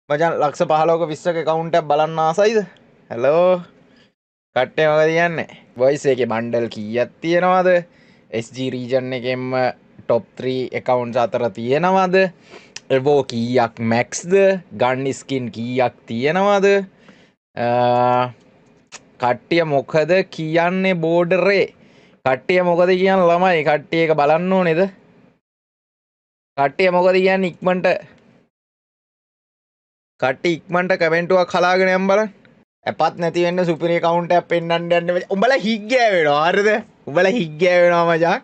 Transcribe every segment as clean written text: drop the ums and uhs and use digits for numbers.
මචන් ලක්ෂ 15ක 20ක account එකක් බලන්න ආසයිද? hello කට්ටිය මොකද කියන්නේ? voice එකේ බණ්ඩල් කීයක් තියෙනවද? SG region එකෙන්ම top 3 accounts අතර තියෙනවද? evo කීයක් maxද? gun skin කීයක් තියෙනවද? කට්ටිය මොකද කියන්නේ බෝඩරේ? කට්ටිය මොකද කියන්නේ ළමයි? කට්ටිය එක බලන්න ඕනේද? කට්ටිය මොකද කියන්නේ ඉක්මනට කට්ටිය ඉක්මනට කමෙන්ටුවක් හලාගෙන යන්න බලන්න. ඇපත් නැති වෙන්න සුපිරි account එකක් පෙන්වන්න යන්න මචං. උඹලා හික් ගෑවෙනවා හරිද? උඹලා හික් ගෑවෙනවා මචං.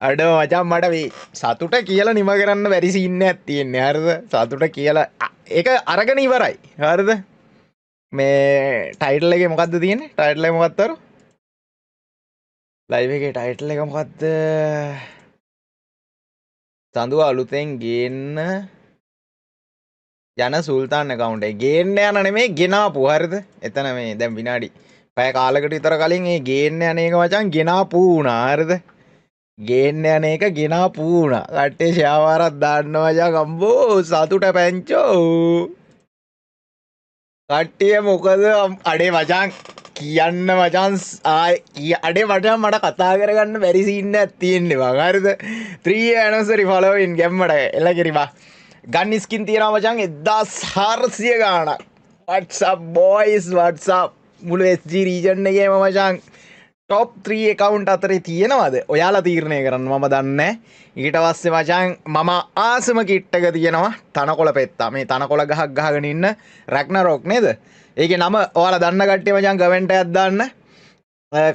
අඩ මචං මට මේ සතුට කියලා නිම කරන්න බැරි සීන් එකක් තියෙන්නේ හරිද? සතුට කියලා ඒක අරගෙන ඉවරයි. හරිද? මේ ටයිටල් එකේ මොකද්ද තියෙන්නේ? ටයිටල් එක මොකක්ද අර? ලයිව් එකේ ටයිටල් එක මොකද්ද? සඳුව අලුතෙන් ගේන්න යන සුල්තාන් account එක ගේන්න යන නෙමෙයි ගෙනාපු හරිද? එතන මේ දැන් විනාඩි පැය කාලකට විතර කලින් ඒ ගේන්න යන එක මචං ගෙනාපු වුණා හරිද? ගේන්න යන එක ගෙනාපු වුණා. කට්ටිය ෂෙයාරක් දාන්න මචං අම්බෝ සතුට පැංචෝ. කට්ටිය මොකද අඩේ මචං කියන්න මචං අඩේ මචං මට කතා කරගන්න බැරි සීන් එකක් තියෙන්නේ බං හරිද? 3 anniversary following ගැම්මට එල කිරිබා. ගන් ස්කින් තියෙනවා මචං 1400 ගාණක්. what's up boys what's up මුළු SG region එකේම මචං top 3 account අතරේ තියෙනවද? ඔයාලා තීරණය කරන්න මම දන්නේ. ඊට පස්සේ මචං මම ආසම කිට් එක තියෙනවා තනකොළ පෙත්තා. මේ තනකොළ ගහක් ගහගෙන ඉන්න රැග්නරොක් නේද? ඒකේ නම ඔයාලා දන්න කට්ටිය මචං කමෙන්ට් එකක් දාන්න.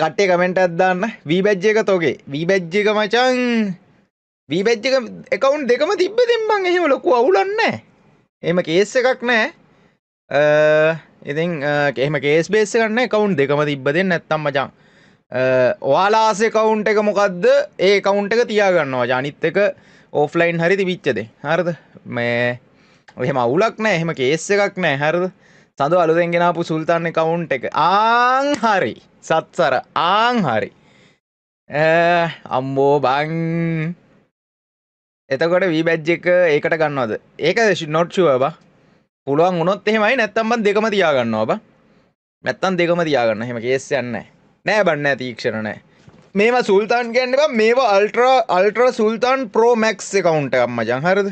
කට්ටිය කමෙන්ට් එකක් දාන්න. V badge එක තෝගේ. V badge එක මචං V badge එක account දෙකම තිබ්බ දෙම්බන් එහෙම ලොකු අවුලක් නැහැ. එහෙම කේස් එකක් නැහැ. ඉතින් එහෙම කේස් බේස් එකක් නැහැ. account දෙකම තිබ්බ දෙන්න නැත්තම් මචං ඔයාලා ආසේ account එක මොකද්ද? ඒ account එක තියාගන්නවා මචං. අනිත් එක offline හරි තිබිච්ච දේ. හරිද? මේ එහෙම අවුලක් නැහැ. එහෙම කේස් එකක් නැහැ. හරිද? සඳ අලුතෙන් ගෙනාපු සුල්තාන් account එක. ආන් හරි. සත්සර ආන් හරි. අම්මෝ බං එතකොට V badge එක ඒකට ගන්නවද? ඒක not sure බා. පුළුවන් වුණොත් එහෙමයි නැත්තම් මම දෙකම තියා ගන්නවා බා. නැත්තම් දෙකම තියා ගන්න. එහෙම කේස් එකක් නැහැ. නෑ බන් නෑ තීක්ෂණ නෑ. මේවා සුල්තාන් කියන්නේ බා මේවා අල්ට්‍රා සුල්තාන් Pro Max account එකක් මචං. හරිද?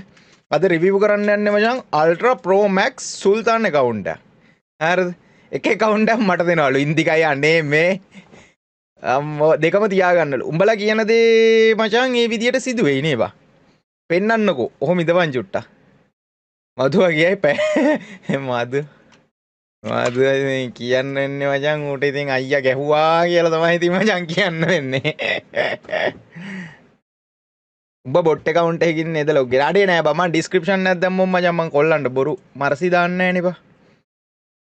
අද රිවිව් කරන්න යන්නේ මචං අල්ට්‍රා Pro Max සුල්තාන් account එක. හරිද? එක account එකක් මට දෙනවලු. ඉන්දිකයි අනේ මේ අම්මෝ දෙකම තියා ගන්නලු. උඹලා කියන දේ මචං මේ විදියට සිදු වෙයි නේ බා. පෙන්නන්නකෝ ඔහොම ඉදපන් චුට්ටා මధుවා කියයි පෑ මధు කියන්න වෙන්නේ මචං ඌට ඉතින් අයියා ගැහුවා කියලා තමයි ඉතින් මචං කියන්න වෙන්නේ උඹ බොට් account එකකින් නේද ලොග් වෙලා අඩේ නෑ බා මම ඩිස්ක්‍රිප්ෂන් එකක් දැම්මොත් මචං මම කොල්ලන්ට බොරු මරසි දාන්නේ නෑනේ බා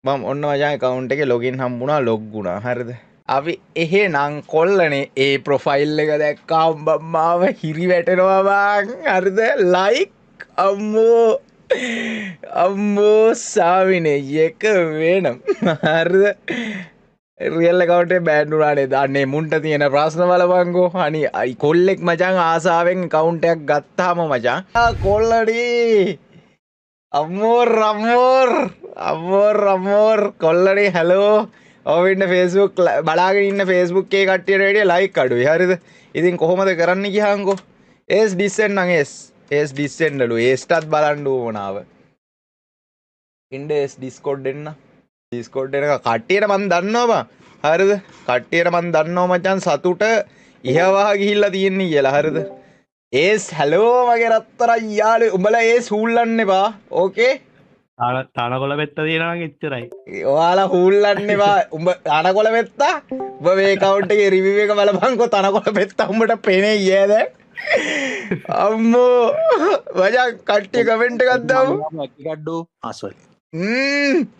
මම ඔන්න මචං account එකේ ලොගින් හම්බුණා ලොග් වුණා හරිද අපි එහෙනම් කොල්ලනේ ඒ ප්‍රොෆයිල් එක දැක්කා මාව හිරි වැටෙනවා බං හරිද ලයික් අම්මෝ අම්මෝ සාවිනේ එක වෙනම් හරිද රියල් account එක බෑන් වුණා නේද අනේ මුන්ට තියෙන ප්‍රශ්න බලපංකෝ අනි කොල්ලෙක් මචං ආසාවෙන් account එකක් ගත්තාම මචං කොල්ලඩි අම්මෝර් කොල්ලඩි හැලෝ ඔව ඉන්න ෆේස්බුක් බලාගෙන ඉන්න ෆේස්බුක් එකේ කට්ටියට වැඩිය ලයික් අඩුයි හරිද ඉතින් කොහොමද කරන්න ගියාංකෝ ඒස් ඩිසෙන්ඩ් නම් ඒස් ඩිසෙන්ඩ්ලු ඒස්ටත් බලන්න ඕනාව ඉන්න ඒස් ඩිස්කෝඩ් දෙන්න ඩිස්කෝඩ් එක කට්ටියට මන් දන්නවා බා හරිද කට්ටියට මන් දන්නවා මචං සතුට ඉහවහ ගිහිල්ලා තියෙන්නේ කියලා හරිද ඒස් හැලෝ මගේ රත්තරන් යාළුවෝ උඹලා ඒස් හූල්ලන්න එපා ඕකේ තනකොළ පෙත්ත තියෙනවා එච්චරයි. ඔයාලා හූල්ලන්න එපා. උඹ තනකොළ පෙත්තා? උඹ මේ account එකේ review එක බලපන්කෝ තනකොළ පෙත්තා උඹට පේන්නේ ඊයේ දැන්. අම්මෝ මචං කට්ටිය කමෙන්ට් එකක් දාමු. ගඩෝ ආසොයි.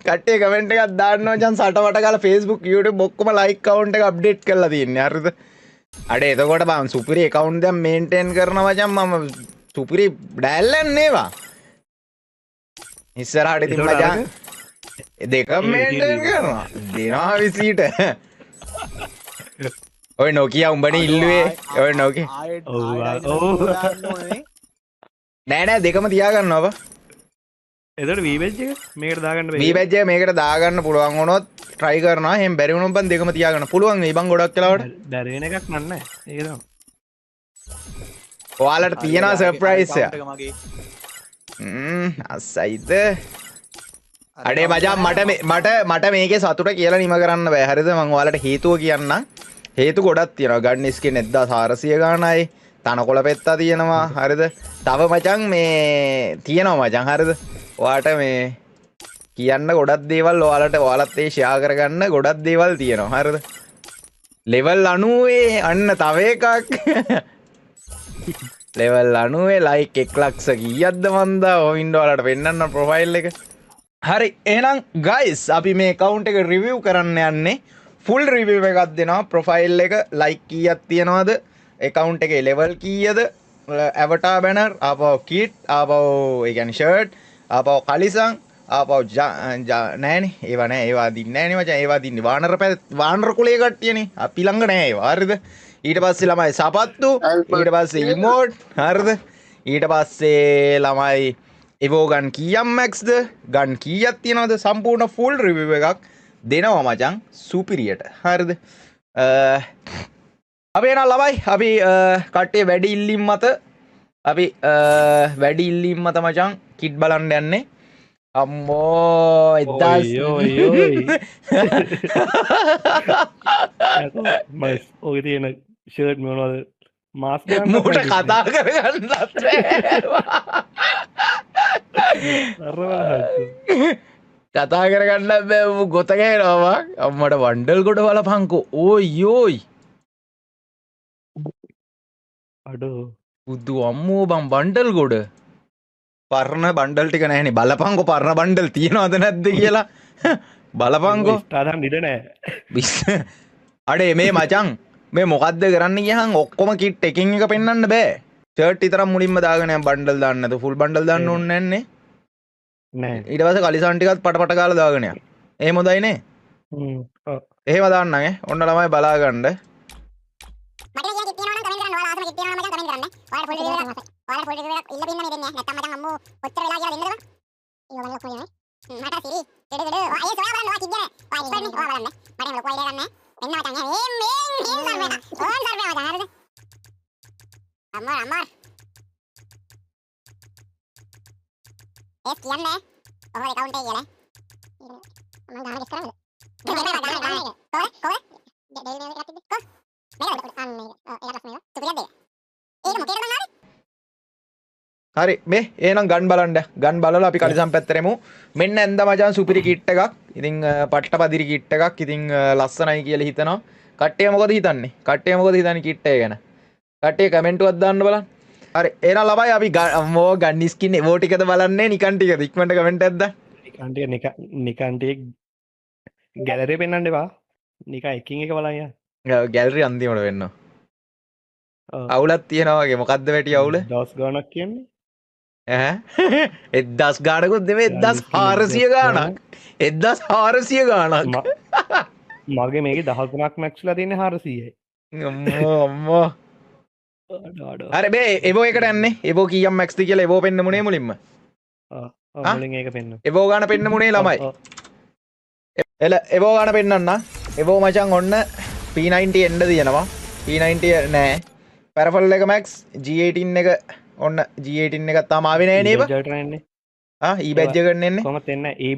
කට්ටිය කමෙන්ට් එකක් දාන්න මචං සටවට ගාලා Facebook YouTube ඔක්කොම like account එක අප්ඩේට් කරලා තියෙන්නේ හරිද? අඩේ එතකොට මම සුපිරි account දැන් මේන්ටේන් කරනවා මචං මම සුපිරි ඩයල්ලන්නේ නේවා. ඉස්සරහට ඉතින් මචං දෙකම මේන්ටේන් කරනවා දෙනවා විසිට ඔය නොකිය උඹනේ ඉල්ලුවේ ඔය නොකිය නෑ නෑ දෙකම තියාගන්නවා බා එතට වීබෙජ් එක මේකට දාගන්න වීබැජ්ජ මේකට දාගන්න පුළුවන් වුණොත් ට්‍රයි කරන හෙම බැරිවුණු පන් දෙකම තියාගන්න පුළුවන් බං ගොඩක් කලාවට දැරෙන එකක් නන්න ඒකම් ඔයාලට තියෙන සර්ප්‍රයිස්ය මගේ අස්සයිත අඩේ මජා මට මේක සතුට කියලා නිම කරන්න බැහරිද මං වාලට හේතුව කියන්න හේතු ගොඩත් තියෙන ගඩ්නිස්ක නෙද්දා සාරසිය ගානයි තනකොළ පෙත්තා තියෙනවා හරිද තව මචන් මේ තියෙනවා මචන් හරිද වාට මේ කියන්න ගොඩත් දේවල් ඔයාලට ඔයාලත්තේ ෂයා කරගන්න ගොඩත් දේවල් තියෙනවා හරිද ලෙවල් අනුවේ අන්න තව එකක් ලෙවල් අනුවේ ලයික් එක් ලක්ෂ කියද්ද මන්දා ඔවින්ඩෝලට පෙන්න්න ප්‍රොෆයිල් එක හරි එනම් ගයිස් අපි මේ කවුන්් එක රිවිව් කරන්න යන්නේ ෆුල් රිවිව එකක් දෙනවා ප්‍රොෆයිල් එක ලයික් කීයක් තියෙනවාද එකකවුන්් එක ලෙවල් කීයද ඇවටා බැනර් අපව කිට් අපව එකන් ෂර්ට් අපව කලිසං අපව නෑන ඒවන ඒවා දින්න නෑනවච ඒවා දින්න වානර පැත් වානර කුලේ කට්ටියන අපි ළඟ නෑ වාර්ද ඊට පස්සේ ළමයි සපත්තු ඊට පස්සේ ඉමෝඩ් හර්ද ඊට පස්සේ ළමයි එවෝගන් කියම් මැක්ස්ද ගන් කීයක් තියෙනවද සම්පූර්ණ ෆුල් රිවිව් එකක් දෙනවා මචං සුපිරියට හරිද අපේ නම් ළමයි අපි කට්ටිය වැඩි ඉල්ලීම් මත අපි වැඩි ඉල්ලීම් මත මචං කිට් බලන්න යන්නේ අම්මෝ එදස් ඔය තියෙන ෂර්ට් මොනවද මාස් මට කතා කරගන්න කතා කරගන්න බැව් ගොතකෑනවා අම්මට වන්ඩල් ගොඩ වල පංකෝ ඕයි යෝයි අඩෝ බුදු අම්මෝ බම් බන්ඩල් ගොඩ පරණ බන්ඩල් ටික නැහෙන බලපංකො පරණ බන්ඩල් තියෙනවද නැද්ද කියලා බලපංකෝ තාදම් නිටනෑ අඩේ මේ මචං මේ මොකක්ද කරන්න යහන් ඔක්කොම කිට් එකින් එක පෙන්න්න බෑ චර්ට් ඉතරම් මුලින්ම දාගනය බන්ඩල් දන්නතු ෆුල් බන්ඩල් දන්න ඔන්නන්නේ ඊටවස කලිසන්ටිකත් පටපට කාල දාගනය ඒ මොදයිනේ එහෙම දන්නගේ ඔන්න ළමයි බලාගණ්ඩ අම්මර් ඒස් කියන්නේ ඔහොම කවුන්ට් එක කියලා මම ගාන ගෙස් කරාද කොහෙ දෙල් නේ රැක්කද කො මේක අන්නේ ඒකටස් මේක සුපිරියද ඒක මොකේද මං හරි මේ ඒනම් ගන් බලන්ඩ ගන් බලලා අපි කලිසම් පැත්තරෙමු මෙන්න ඇන්ද මචන් සුපිරි කිට්ට එකක් ඉතින් පට්ට පදිරි කිට්ට එකක් ඉතින් ලස්සනයි කියලා හිතනවා කට්ටිය මොකද හිතන්නේ කට්ටිය මොකද හිතන්නේ කිට්ටය ගැන කට්ටිය කමෙන්ටුවක් දාන්න බලන්න හරි එහෙනම් ළමයි අපි මෝ ගන්නිස්කින් එවෝ ටිකද බලන්නේ නිකන් ටිකද ඉක්මනට කමෙන්ට් එකක් දාන්න නිකන්ටිය ගැලරේ පෙන්න්න එපා නික එකින් එක බලන්න ගැලරි අන්තිමට වෙන්න අවුලත් තියෙනවාගේ මොකක්ද වැටි අවුල දස් ගානක් කියන්නේ එදස් ගානකුත් දෙම එදස් 400 ගානක් එදස් 400 ගානක් මගේ මේක දහතුනක් මැක්ස්ලා තියන්න 400යි අම්මෝ අර බේ එබෝ එකට එන්නේ එබෝ කියම් මැක්ස්ති කියලා එබෝ පෙන්න මුණේ මුලින්ම ඒක පෙන්න්න එබෝ ගාන පෙන්න මුණේ ළමයි එල එබෝ ගාන පෙන්න්න එබෝ මචන් ඔන්න P90 එන්ඩ තියෙනවා P90 නෑ පැරෆල් එක මැක්ස් G18 එක ඔන්න G18 එක තමාවිනේ නේබ ඊබැජ්ජ කරන්නෙන්නේ කොමත් එන්න ඒ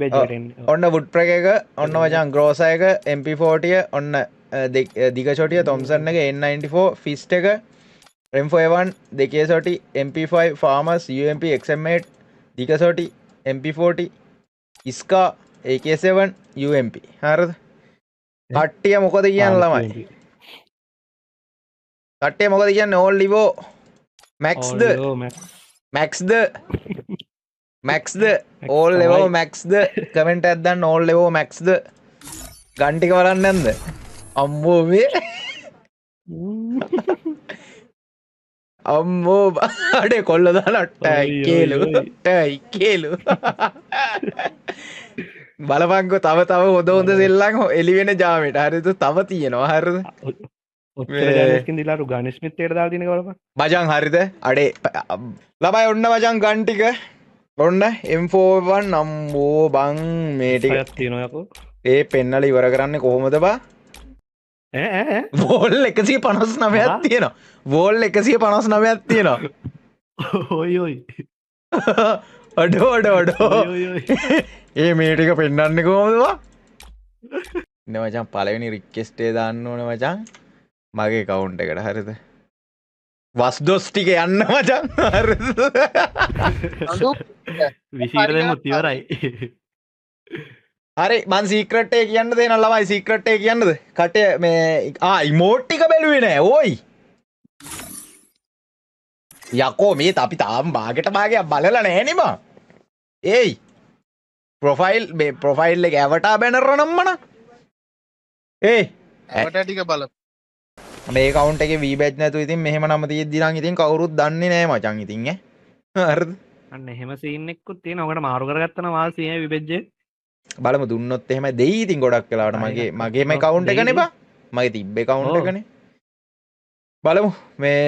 ඔන්න වුඩ් ප්‍රක එක ඔන්න මචන් ග්‍රෝස එක MP40 ඔන්න දිගචොටිය තොම්සන්න එක N94 ෆිස්ට එක M41 දෙකේ සොටි MP5 ෆාමස් UMP XM8 දිගසොටි MP40 ඉස්කා AK7 UMP හරද කට්ටිය මොකද කියන්න ළමයි කට්ටිය මොකද කියන්න ඕල් ලිවෝ මැක්ස්ද මැක්ස්ද මැක්ස්ද ඕල් ලෙවෝ මැක්ස්ද කමෙන්ට ඇදන්න ඕල් ලෙවෝ මැක්ස්ද ගන්ටික බලන්න නැන්ද අම්බෝවේ අම්මෝ අඩේ කොල්ල දාලට්ටයි කියලු ටයි කියලු බලපංකො තව තව හොද හොඳ සෙල්ලං එලිවෙන ජාමට හරිතු තව තියෙනවා හරද දිලාරු ගනිස්මිතයට දා තින කලප මජං හරිද අඩේ ලබයි ඔන්න මජං ගන්ටික ඔන්න M41 නම්බෝ බං මේ ටික සයත් තියෙනවා යකෝ ඒ පෙන්නල ඉවර කරන්න කොහොමද බා වෝල් 159ක් තියෙනවා වෝල් 159ක් තියෙනවා ඔයි ඔයි අඩෝ අඩෝ අඩෝ ඔයි ඔයි ඒ මේ ටික පෙන්නන්න කොහොමදවා ඉන්න මචං පළවෙනි රික්වෙස්ට් එක දාන්න ඕනේ මචං මගේ account එකට හරිද වස් දොස් ටික යන්න මචං හරිද විසිට දෙමුත් ඉවරයි හරි මං සීක්‍රට් එක කියන්න දෙන්න ළමයි සීක්‍රට් එක කියන්නද කටේ මේ ඉමෝට් ටික බැලුවේ නෑ ඕයි යකෝ මේ අපි තාම බාගෙට භාගයක් බලලා නෑනේ බං ඒයි ප්‍රොෆයිල් මේ ප්‍රොෆයිල් එක ඇවටා බැනර නම්මන ඒ ඇවට ටික බල මේ කවුන්ට් එකේ වීබැච් නැතුව ඉතින් මෙහෙම නම තියෙද්දි නම් ඉතින් කවුරුත් දන්නේ නෑ මචං ඉතින් හරිද අන්න එහෙම සීන් එක්කුත් තියෙන ඔකට මාරු කරගත්තන වාල් සීන විබෙජ්ජේ බලමු දුන්නොත් එහෙම දෙයි ඉතින් ගොඩක් වෙලාවට මගේම account එක නේ බා මගේ තිබ්බ account එකනේ බලමු මේ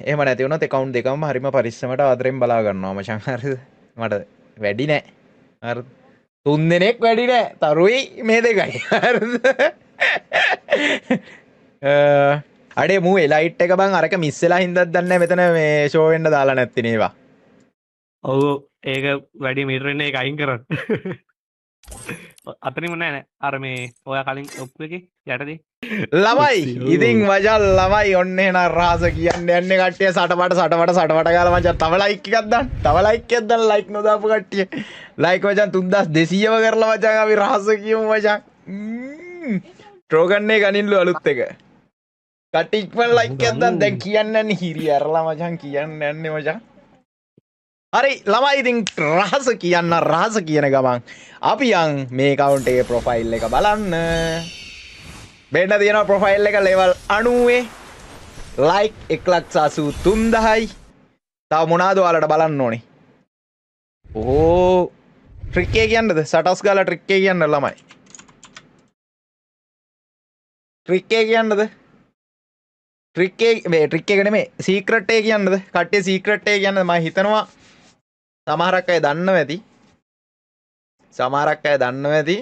එහෙම නැති වුණොත් account දෙකම හරිම පරිස්සමට ආදරෙන් බලා ගන්නවා මචං හරිද මට වැඩි නෑ හරිද තුන් දෙනෙක් වැඩි නෑ තරුයි මේ දෙකයි හරිද අඩේ මූ එලයිට් එක බං අරක මිස් වෙලා හින්දාත් දන්නේ මෙතන මේ ෂෝ වෙන්න දාලා නැති නේවා ඔව් ඒක වැඩි මීටරෙන්න එක අයින් කරන්න අතනින්ම නෑ අර මේ ඔයා කලින් ඔප්පු එකේ යටදී ළමයි ඉතින් මචං ළමයි ඔන්න එන රහස කියන්න යන්නේ කට්ටිය සටවට ගාලා මචං තව ලයික් එකක් දාන්න තව ලයික් එකක් දාන්න ලයික් නොදාපු කට්ටිය ලයික් මචං 3200ව කරලා මචං අපි රහස කියමු මචං ට්‍රෝගන් එක ගනින්නලු අලුත් එක කට්ටිය ඉක්මන ලයික් එකක් දාන්න දැන් කියන්න යන්නේ හිරිය අරලා මචං කියන්න යන්නේ මචං හරි ළමයි ඉතින් රහස කියන්න රහස කියන ගමන් අපි යන් මේ account එකේ ප්‍රොෆයිල් එක බලන්න බෙන්න තියෙනවා ප්‍රොෆයිල් එක ලෙවල් 90 ලයික් 1,83,000යි තව මොනවාද ඔයාලට බලන්න ඕනේ ඕ ට්‍රික් එක කියන්නද සටස් ගාලා ට්‍රික් එක කියන්න ළමයි ට්‍රික් එක කියන්නද ට්‍රික් එක මේ ට්‍රික් එක නෙමෙයි සීක්‍රට් එක කියන්නද කට්ටිය සීක්‍රට් එක කියන්නද මම හිතනවා සමහරක් අය දන්නව ඇති සමහරක් අය දන්නව ඇති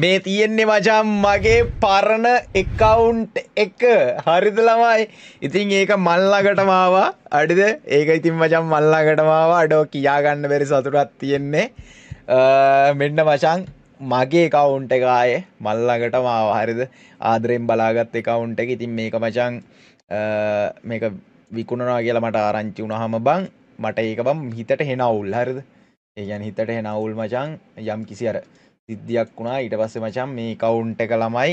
මේ තියෙන්නේ මචං මගේ පරණ account එක හරිද ළමයි ඉතින් ඒක මල් ළඟටම ආවා හරිද ඒක ඉතින් මචං මල් ළඟටම ආවා අඩෝ කියා ගන්න බැරි සතුටක් තියෙන්නේ මෙන්න මචං මගේ account එක ආයේ මල් ළඟටම ආවා හරිද ආදරෙන් බලාගත් account එක ඉතින් මේක මචං මේක විකුණනවා කියලා මට ආරංචි වුණාම බං මට ඒක බම් හිතට හෙන අවුල් හරිද ඒ කියන්නේ හිතට හෙන අවුල් මචං යම් කිසි අර සිද්ධියක් වුණා ඊට පස්සේ මචං මේ account එක ළමයි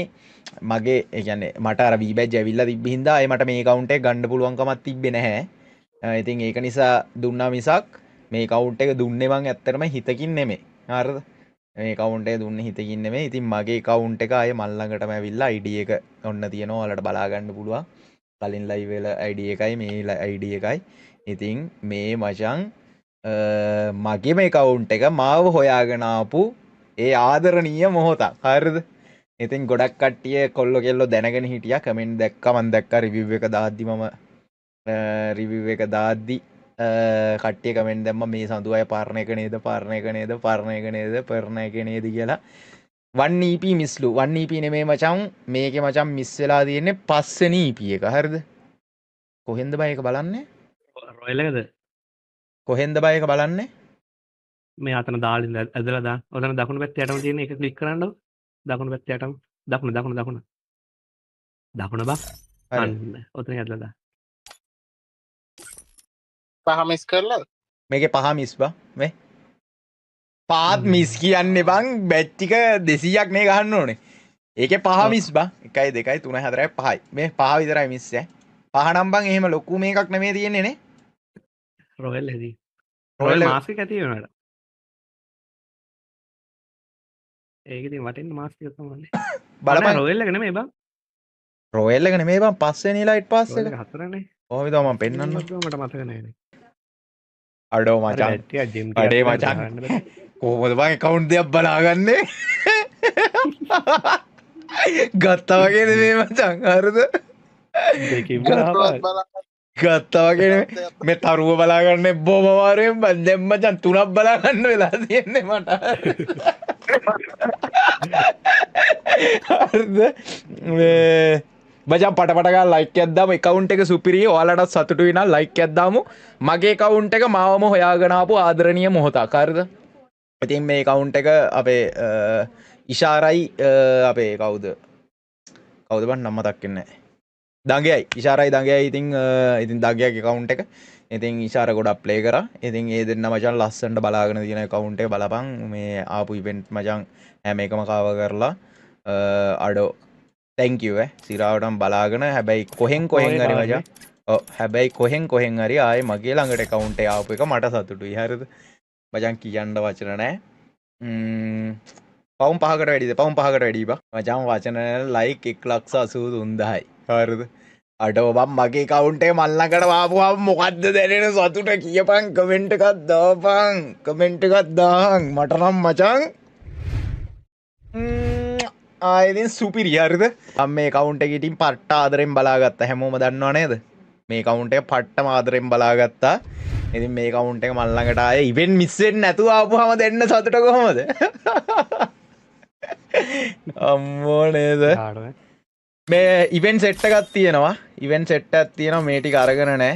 මගේ ඒ කියන්නේ මට අර V badge ඇවිල්ලා තිබ්බ හින්දා ඒ මට මේ account එක ගන්න පුළුවන් කමක් තිබ්බේ නැහැ ඉතින් ඒක නිසා දුන්නා මිසක් මේ account එක දුන්නේ මං ඇත්තටම හිතකින් නෙමෙයි හරිද මේ account එක දුන්නේ හිතකින් නෙමෙයි ඉතින් මගේ account එක ආයේ මල් ළඟටම ඇවිල්ලා ID එක ඔන්න තියෙනවා ඔයාලට බලා ගන්න පුළුවන් කලින් live වල ID එකයි මේ ID එකයි ඉතින් මේ මචං මගේ මේ account එක මාව හොයාගෙන ආපු ඒ ආදරණීය මොහොතක් හරිද ඉතින් ගොඩක් කට්ටිය කොල්ලෝ කෙල්ලෝ දැනගෙන හිටියා කමෙන්ට් දැක්කා මම දැක්කා රිවිව් එක දාද්දි මම රිවිව් එක දාද්දි කට්ටිය කමෙන්ට් දැම්මා මේ සඳු අය පරණ එක නේද පරණ එක නේද පරණ එක නේද පරණ එක නේද කියලා 1 EP මිස්ලු 1 EP නෙමෙයි මචං මේකේ මචං මිස් වෙලා තියෙන්නේ 5 වෙනි EP එක හරිද කොහෙන්ද බයි එක බලන්නේ රොයල් එකද කොහෙන්ද බයි එක බලන්නේ මේ අතන දාලින් ඇදලා දාන්න. ඔතන දකුණු පැත්තේ යටම තියෙන එක ක්ලික් කරන්න. දකුණු පැත්තේ යටම දකුණ. දකුණ බා. අන්න ඔතන ඇදලා දාන්න. පහ මිස් කරලා මේකේ පහ මිස් බා මේ පාත් මිස් කියන්නේ බං බැච් ටික 200ක් නේ ගහන්න ඕනේ. ඒකේ පහ මිස් බා 1 2 3 4 5යි. මේ පහ විතරයි මිස් ඈ. පහ නම් බං එහෙම ලොකු මේකක් නෙමෙයි තියෙන්නේ නේ. රොයල් එකදී. රොයල් මාස් එක ඇති වෙනවද? ඒක ඉතින් වටින්න මාස් එක තමයි. බලන්න රොයල් එක නෙමෙයි බං. රොයල් එක නෙමෙයි බං පස්වෙනි ලයිට් පාස් එක. රොයල් එක හතරනේ. කොහොමද මම පෙන්නන්න මට මතක නැහැ. අඩෝ මචං අඩේ මචං කොහොමද බං account දෙයක් බලාගන්නේ ගත්තා වගේද මේ මචං හරිද දෙකකින් බලහපා ගත්තාවගෙන මේ තරුව බලාගන්න බොමවාරයෙන් බන්දෙම් මචන් තුනක් බලාගන්න වෙලා තියෙන්නේ මට බජම් පටපටගා ලයික් ඇද්දාම එකවුන්ට එක සුපිරිය ඔයාලටත් සතුටු වෙන ලයික් ඇද්දාමු මගේ කවුන්ට එක මාවම හොයාගෙනාපු ආදරණීය මොහොතක් හරිද ඉතින් මේ කවුන්ට එක අපේ ඉෂාරයි අපේ කවුද බන් නම්ම දක්කන්නේ දගේයි ඉශාරයි දගේ ඉතින් දගයාගේ කවුන්ට එක ඉතින් ඉශාර ගොඩක් ප්ලේ කර ඉතින් ඒ දෙන්න මචන් ලස්සන්ට බලාගෙන තියෙන කවුන්ටේ බලපං මේ ආපු ඉවෙන්ට් මචන් හැම එකම කාව කරලා අඩෝ තැංකිව සිරාවටම් බලාගෙන හැබැයි කොහෙන් කොහෙන් හරි මචන් හැබැයි කොහෙන් හරි ආය මගේ ළඟට කවුන්ටේ ආපු එක මට සතුටු හරිද මචන් කියන්න වචන නෑ පවම් පහකට වැඩිද පවම් පහකට වැඩි බා මචන් වචන ලයික් 1,80,000 හරිද අඩ ඔබම් මගේ කවුන්ටේ මල්ලකට වාපුවා මොකක්ද දැනෙන සතුට කියපන් කමෙන්ට් එකක් දාපන් කමෙන්ට් එකක් දාහන් මට නම් මචං ආයෙදින් සුපිරි හරිද මම මේ කවුන්ට් එකේ ඉතින් පට්ට ආදරෙන් බලාගත්තා හැමෝම දන්නව නේද මේ කවුන්ට් එක පට්ටම ආදරෙන් බලාගත්තා ඉතින් මේ කවුන්ට් එක මල්ලකට ආයේ ඉවෙන්ට් මිස් වෙන්නේ නැතුව ආපුවාම දෙන්න සතුට කොහමද අම්මෝ නේද මේ ඉවෙන් සෙට්ට එකක් තියෙනවා ඉවෙන් සෙට්ට ඇත් තියෙනවා මේ ටික අරගෙන නෑ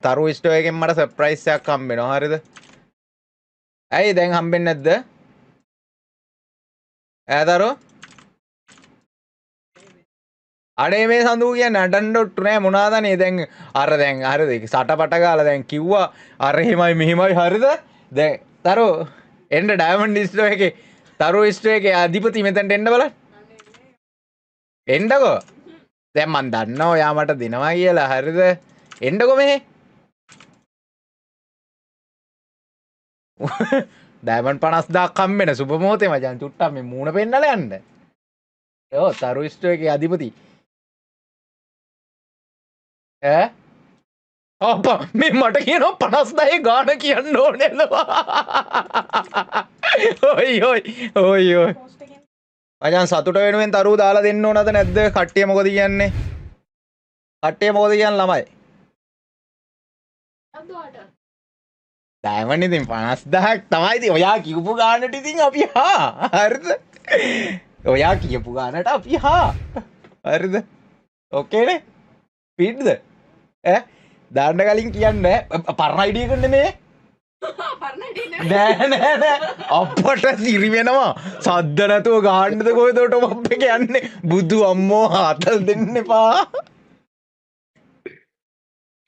තරු ස්ටෝ එකෙන් මට සර්ප්‍රයිස් එකක් හම්බෙනවා හරිද ඇයි දැන් හම්බෙන්නේ නැද්ද ඈතරු අඩේ මේ සඳු කියන්නේ අඩන්න ඔට්ටු නෑ මොනවාදනේ දැන් අර දැන් හරිද සටපට ගාලා දැන් කිව්වා අර එහෙමයි මෙහෙමයි හරිද දැන් තරු එන්න ඩයමන්ඩ් ස්ටෝ එකේ තරු ස්ටෝ එකේ අධිපති මෙතනට එන්න බලන්න එන්නකෝ දැන් මන් දන්නවා ඔයා මට දෙනවා කියලා හරිද එන්නකෝ මෙහෙ ඩයමන්ඩ් 50000ක් හම්බෙන සුබ මොහොතේ මචං චුට්ටක් මේ මූණ පෙන්නලා යන්න යෝ තරු ස්ටෝ එකේ අධිපති ඈ අප්පා මේ මට කියනවා 50000 ගාන කියන්න ඕනේලවා ඔයි මචන් සතුට වෙනුවෙන් තරුව දාලා දෙන්න ඕනද නැද්ද කට්ටිය මොකද කියන්නේ කට්ටිය මොකද කියන්නේ ළමයි ඩයමන්ඩ් ඉතින් 50000ක් තමයි ඉතින් ඔයා කියපු ගානට ඉතින් අපි හරිද ඔයා කියපු ගානට අපි හරිද ඕකේනේ ස්පීඩ්ද ඈ දාන්න කලින් කියන්නේ පරණ අයිඩිය එකක් නෙමේ නෑ අපට සිරි වෙනවා සද්ද නැතුව ගාන්නද කොහෙද ටොප් එක යන්නේ බුදු අම්මෝ හතල් දෙන්න එපා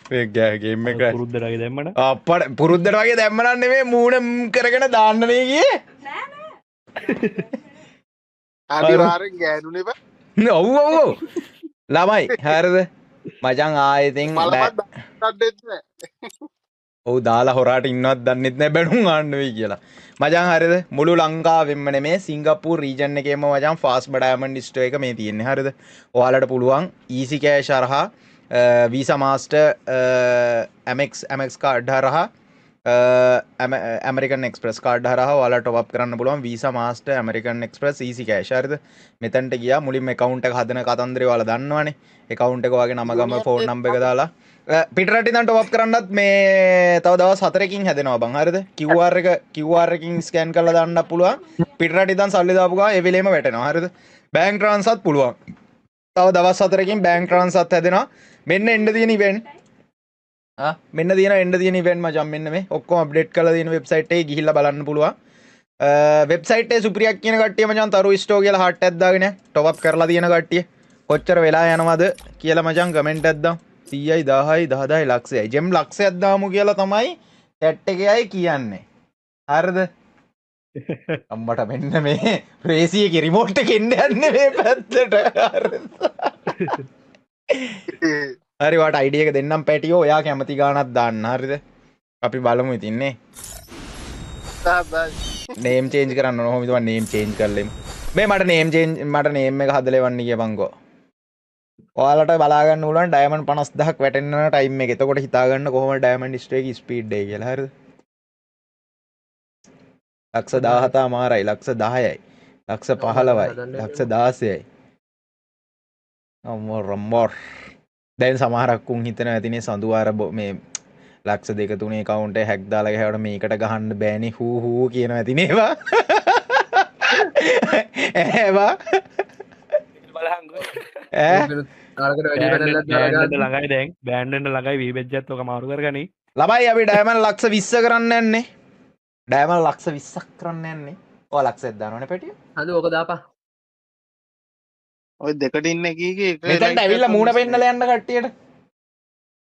මේ ගේම් එක පුරුද්දට වගේ දැම්මට අපට පුරුද්දට වගේ දැම්මනම් නෙමෙයි මූණ කරගෙන දාන්න නේ ගියේ අනිවාර්යෙන් ගෑනුනේ බා ඔව් ළමයි හරිද මචං ආයෙතින් මලපත් දෙන්න ඔව් දාලා හොරාට ඉන්නවත් දන්නෙත් නැහැ බැනුම් ආන්න වෙයි කියලා. මචං හරිද? මුළු ලංකාවෙම නෙමේ සිංගප්පූර් රීජන් එකේම මචං ෆාස්ට් ඩයමන්ඩ් ස්ටෝ එක මේ තියෙන්නේ. හරිද? ඔයාලට පුළුවන් easy cash හරහා Visa Master Amex කාඩ් හරහා American Express කාඩ් හරහා ඔයාලට top up කරන්න පුළුවන් Visa Master American Express easy cash. හරිද? මෙතනට ගියා මුලින්ම account එක හදන කතන්දරේ ඔයාලා දන්නවනේ. account එක වගේ නම ගම phone number එක දාලා පිටරට ඉඳන් top up කරන්නත් මේ තව දවස් 4කින් හැදෙනවා බං. හරිද? QR එකකින් ස්කෑන් කරලා දාන්නත් පුළුවන්. පිටරට ඉඳන් සල්ලි දාපු ගමන් ඒ වෙලේම වැටෙනවා. හරිද? bank transfer පුළුවන්. තව දවස් 4කින් bank transfer හැදෙනවා. මෙන්න එන්න තියෙන event මෙන්න එන්න තියෙන ඉවෙන්ට් මචං මෙන්න මේ ඔක්කොම අප්ඩේට් කරලා තියෙන වෙබ්සයිට් එකේ ගිහිල්ලා බලන්න පුළුවන් වෙබ්සයිට් එකේ සුප්‍රියක් කියන කට්ටිය මචං තරු ස්ටෝ කියලා හાર્ට් එකක් දාගෙන টොප් අප් කරලා තියෙන කට්ටිය කොච්චර වෙලා යනවද කියලා මචං කමෙන්ට් එකක් දාමු 100යි 10යි 10000යි ලක්ෂයයි ජෙම් ලක්ෂයක් දාමු කියලා තමයි chat එකේයි කියන්නේ හරිද අම්මට මෙන්න මේ රේසි එකේ රිමෝට් එක එන්න යන්නේ මේ පැත්තට හරිද හරි වාට අයිඩිය එක දෙන්නම් පැටියෝ ඔයා කැමති ගානක් දාන්න හරිද අපි බලමු ඉතින් නේ නේම් චේන්ජ් කරන්න ඕන කොහොමද මම නේම් චේන්ජ් කරලෙමු මේ මට නේම් එක හදලා එවන්න කියපන්කෝ ඔයාලට බලා ගන්න පුළුවන් ඩයමන්ඩ් 50000ක් වැටෙන්න ටයිම් එක එතකොට හිතා ගන්න කොහොමද ඩයමන්ඩ් ස්ටෝ එකේ ස්පීඩ් එක කියලා හරිද ලක්ෂ 17 මාරයි ලක්ෂ 10යි ලක්ෂ 15යි ලක්ෂ 16යි අම්මෝ රම්මෝර් දැන් සමහරක්කුන් හිතන ඇතිනේ සඳුවාර මේ ලක්ෂ දෙක තුනේ කවුන්ට හැක් දාලා හැවට මේකට ගහන්න බෑනි හූ කියන ඇතිනේවා ඒවා ළඟයි දැන් බෑන්ඩට ළඟයි වීබෙජ්ජත්වක මාරු කරගනී ලබයි අපි ඩෑමන් ලක්ෂ 20 කරන්න යන්නේ ඩෑමන් ලක්ෂ 20ක් කරන්න යන්නේ ඔය ලක්ෂ 1000 දානවනේ පැටිය හද ඕක දාපා ඔය දෙකට ඉන්න එකීගේ එක මෙතනට ඇවිල්ලා මූණ පෙන්නලා යන්න කට්ටියට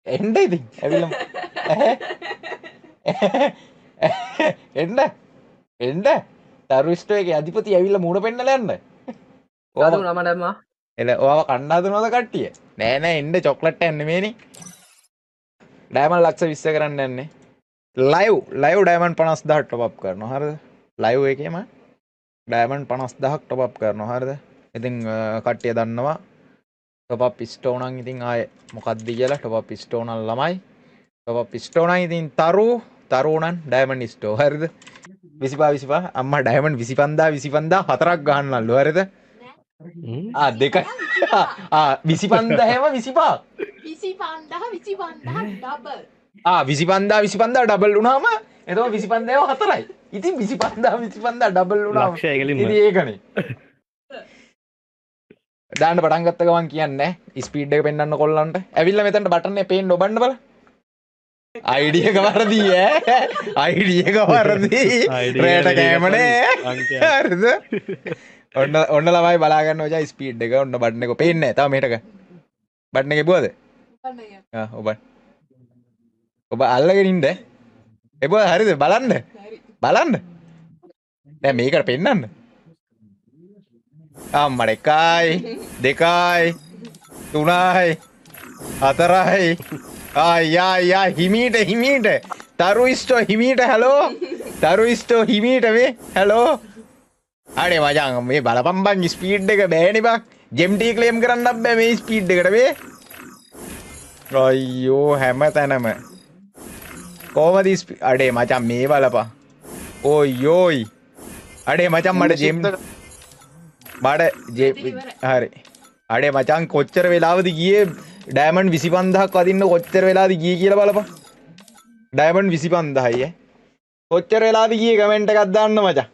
එන්න ඉතින් ඇවිල්ලා එන්න ටර්විස්ටෝ එකේ අධිපති ඇවිල්ලා මූණ පෙන්නලා යන්න හද නමටම එල ඔයාව කන්න හදනවද කට්ටිය නෑ නෑ එන්න චොක්ලට් එකක් නෙමෙයිනේ ඩයමන්ඩ් ලක්ෂ 20 කරන්න යන්නේ ලයිව් ඩයමන්ඩ් 50000ක් ටොප් අප් කරනවා හරිද ලයිව් එකේම ඩයමන්ඩ් 50000ක් ටොප් අප් කරනවා හරිද ඉතින් කට්ටිය දන්නවා ටොප් අප් ස්ටෝනන් ඉතින් ආයේ මොකක්ද කියලා ටොප් අප් ස්ටෝනන් ළමයි ටොප් අප් ස්ටෝනන් ඉතින් තරුණන් ඩයමන්ඩ් ස්ටෝ හරිද 25 අම්මා ඩයමන්ඩ් 25000 හතරක් ගහන්නලු හරිද දෙකයි 25000ම 25 25 ඩබල් වුණාම එතකොට 25000 හතරයි ඉතින් 25000 ඩබල් වුණාම ඉතින් ඒකනේ දාන්න පටන් ගත්ත ගමන් කියන්නේ ස්පීඩ් එක පෙන්වන්න කොල්ලන්ට ඇවිල්ලා මෙතනට බටන් එක පේන්න ඔබන්න බල අයිඩි එක වරදී අයිඩි එක වරදී රේට කෑමනේ හරිද ඔන්න ළමයි බලා ගන්න ඔය ස්පීඩ් එක ඔන්න බටන් එක පේන්නේ නැහැ තාම මෙහෙටක බටන් එක එබුවද ඔබ අල්ලගෙන ඉන්න එබුව හරිද බලන්න දැන් මේකට පෙන්නන්න අම්මට එකයි දෙකයි තුනයි හතරයි ආ හිමීට තරුයිස්ටෝ හිමීට හැලෝ තරුයිස්ටෝ හිමීට මේ හැලෝ අනේ මචං මේ බලපන් බං ස්පීඩ් එක බෑනේ බං ජෙම්ටි ක්ලේම් කරන්නත් බෑ මේ ස්පීඩ් එකට මේ අයියෝ හැමතැනම කොහමද අඩේ මචං මේ බලපන් ඕයෝයි අඩේ මචං මට ජෙම් හරි අඩේ මචං කොච්චර වෙලාවද ගියේ ඩයමන්ඩ් 25000ක් වදින්න කොච්චර වෙලාද ගියේ කියලා බලපන් ඩයමන්ඩ් 25000යි කොච්චර වෙලාද ගියේ කමෙන්ට් එකක් දාන්න මචං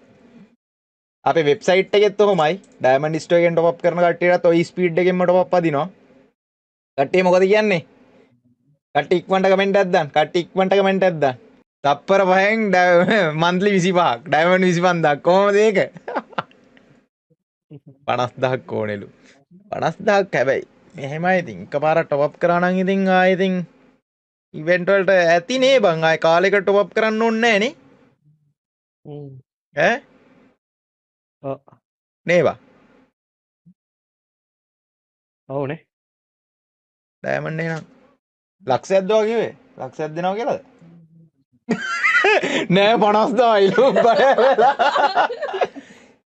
අපේ වෙබ්සයිට් එකෙත් ඔහොමයි ඩයමන්ඩ් ස්ටෝ එකෙන් টপ අප් කරන කට්ටියටත් ওই ස්පීඩ් එකෙන්ම টপ අප් අදිනවා කට්ටිය මොකද කියන්නේ කට්ටිය ඉක්මනට කමෙන්ට් එකක් දාන්න තප්පර 5න් මන්ත්ලි 25ක් ඩයමන්ඩ් 25000ක් කොහොමද ඒක 50000ක් ඕනෙලු 50000ක් හැබැයි මෙහෙමයි ඉතින් එකපාරක් টপ අප් කරා නම් ඉතින් ආයෙ ඉතින් ඉවෙන්ට් වලට ඇති නේ බං ආයෙ කාලෙකට টপ අප් කරන්න ඕනේ නැහැ නේ නේවා ඔවුනේ ඩයමන්ඩ් එක නම් ලක්ෂයක් දවා කිව්වේ ලක්ෂයක් දෙනවා කියලාද නෑ 50000යිලු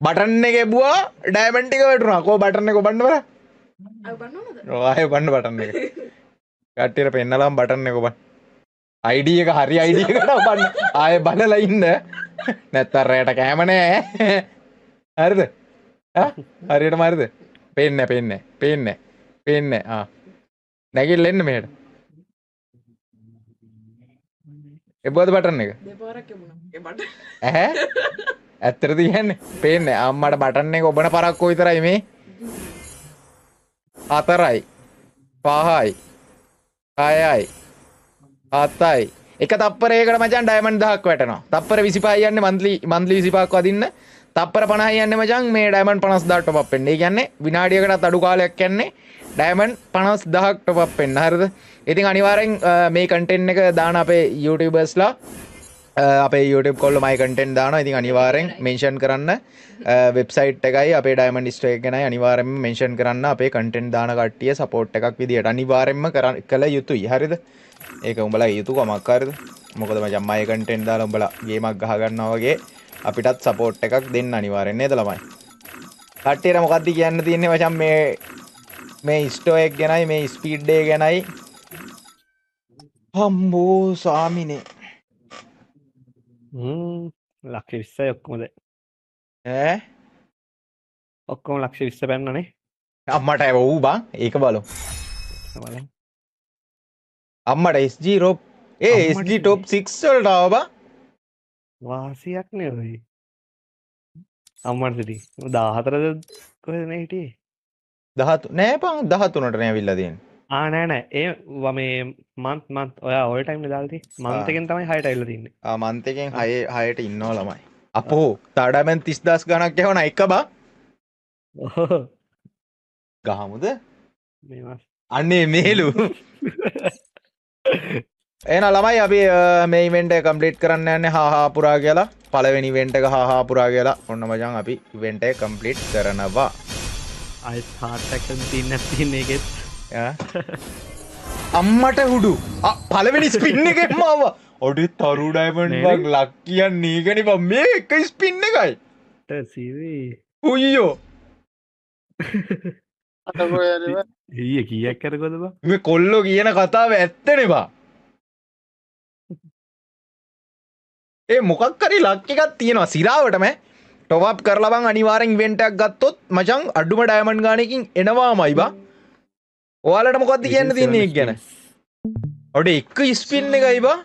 බටන් එක එබුවා ඩයමන්ඩ් එක වැටුණා කෝ බටන් එක ඔබන්න බර ආයෙ ඔබන්න බටන් එක කට්ටියට පෙන්නලාම බටන් එක ඔබන්න ID එක හරි ID එකට ඔබන්න ආයෙ බලලා ඉන්න නැත්තම් රැයට කැම නෑ හරිද හරියටම හරිද පේන්නේ නැගිටලා එන්න මෙහෙට එබුවද බටන් එක ඇත්තටද කියන්නේ පේන්නේ අම්මට බටන් එක ඔබන පරක්කෝ විතරයි මේ 4යි 5යි 6යි 7යි එක තප්පරයකට මචං ඩයමන්ඩ් 1000ක් වැටෙනවා තප්පර 25යි යන්නේ මන්ත්ලි 25ක් වදින්න තප්පර 50යි යන්නේ මචං මේ ඩයමන්ඩ් 50000ක් টপ අප් වෙන්න. ඒ කියන්නේ විනාඩියකටත් අඩු කාලයක් යන්නේ ඩයමන්ඩ් 50000ක් টপ අප් වෙන්න. හරිද? ඉතින් අනිවාර්යෙන් මේ කන්ටෙන්ට් එක දාන අපේ YouTubersලා අපේ YouTube කොල්ල මයි කන්ටෙන්ට් දානවා. ඉතින් අනිවාර්යෙන් මෙන්ෂන් කරන්න වෙබ්සයිට් එකයි අපේ ඩයමන්ඩ් ස්ටෝ එක ගැනයි අනිවාර්යෙන්ම මෙන්ෂන් කරන්න අපේ කන්ටෙන්ට් දාන කට්ටිය සපෝට් එකක් විදියට අනිවාර්යෙන්ම කළ යුතුයි. හරිද? ඒක උඹලා යුතුයකමක්. හරිද? මොකද මචං මයි කන්ටෙන්ට් දාලා උඹලා ගේමක් ගහ ගන්නවා වගේ අපිටත් සපෝට් එකක් දෙන්න අනිවාර්යෙන් නේද ළමයි? කට්ටියට මොකද්ද කියන්න තියෙන්නේ මචං මේ ස්ටෝ එක ගැනයි මේ ස්පීඩ් එක ගැනයි අම්බෝ සාමිනේ ලක්ෂ 20යි ඔක්කොමද ඔක්කොම ලක්ෂ 20 පැන්නනේ අම්මට ඔව් බං ඒක බලමු අම්මට SG රොප් ඒ අම්මට SG ටොප් 6 වලට ආවා බා වාසියක් නේ ඔය අම්මට සිටි 14ද කොහෙද මේ හිටියේ 13 නෑ පන් 13ට නේ ඇවිල්ලා තියෙන්නේ නෑ නෑ ඒ මේ මන්ත් ඔයා ඔය ටයිම් දාලා තියෙන්නේ මන්ත් එකෙන් තමයි 6ට ඇවිල්ලා තින්නේ මන්ත් එකෙන් 6ට ඉන්නවා ළමයි අපෝ තාඩාමෙන් 30000 ගණක් යවන එක බා ගහමුද මේවා අන්නේ මේලු එන ළමයි අපි මේ ඉවෙන්ට් එක කම්ප්ලීට් කරන්න යන්නේ හාහා පුරා කියලා පළවෙනි ඉවෙන්ට් එක හාහා පුරා කියලා ඔන්න මචං අපි ඉවෙන්ට් එක කම්ප්ලීට් කරනවා අයිස් හාට් එකක් තියෙන එකෙත් අම්මට හුඩු පළවෙනි ස්පින් එකෙන්ම ආවා ඔඩි තරු ඩයමන්ඩ් බං ලක් කියන්නේ ඒකනේ බං මේ එක ස්පින් එකයි සීවී උයියෝ ඊය කීයක් කරකොද බා මේ කොල්ලෝ කියන කතාව ඇත්තනේ බා ඒ මොකක් හරි ලක් එකක් තියෙනවා සිරාවටම ටොප් අප් කරලා බං අනිවාර්යෙන් ඉවෙන්ට් එකක් ගත්තොත් මචං අඩුම ඩයමන්ඩ් ගානකින් එනවාමයි බා ඔයාලට මොකක්ද කියන්න තියන්නේ ඒක ගැන ඔඩ එක ස්පින් එකයි බා